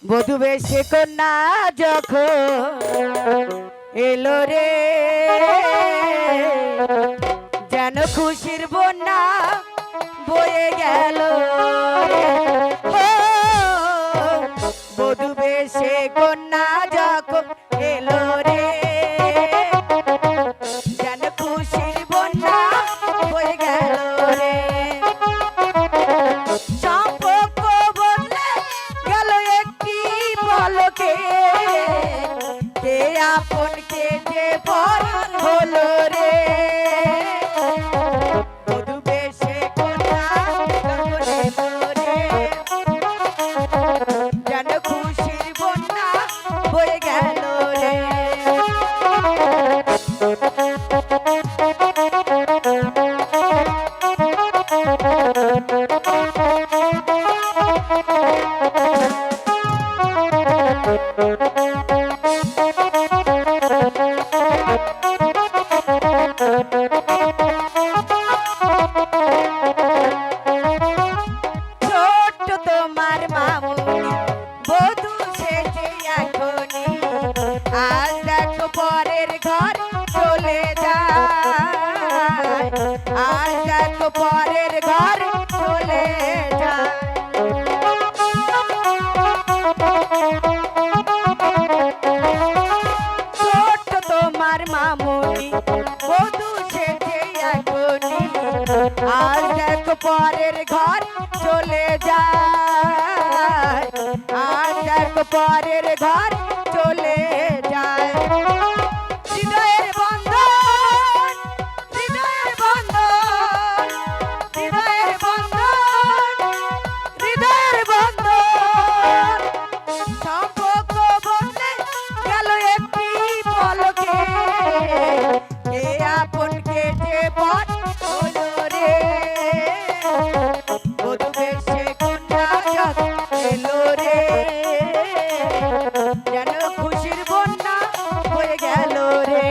বধূ বেশে কন্যা যখন এলো রে, যেন খুশির বন্যা বয়ে গেল রে। ও বধূ বেশে কন্যা যখন এলো রে, যেন খুশির বন্যা বয়ে গেল রে। সম্পর্ক বদলে গেল একটি পলকে, কে আপন কে যে পর হলো রে। বধূ বেশে কন্যা যখন এলো রে, যেন খুশির বন্যা বয়ে গেল রে। ছোট্ট তোমার মামুনি বধূ সেজে এখনি, আজ দেখো পরের ঘর চলে যায়, আজ দেখো পরের ঘর চলে যায়। ছোট্ট তোমার মামুনি বধূ সেজে এখনি, আজ দেখো পরের ঘর চলে যায়, আজ দেখো পরের ঘর চলে যায়। হৃদয়ের বন্ধন, হৃদয়ের বন্ধন, হৃদয়ের বন্ধন, হৃদয়ের বন্ধন, সম্পর্ক বদলে গেল একটি পলকে, কে আপন কে যে পর হলো রে। বধূ বেশে কন্যা যখন এলো রে, যেন খুশির বন্যা হয়ে গেল রে।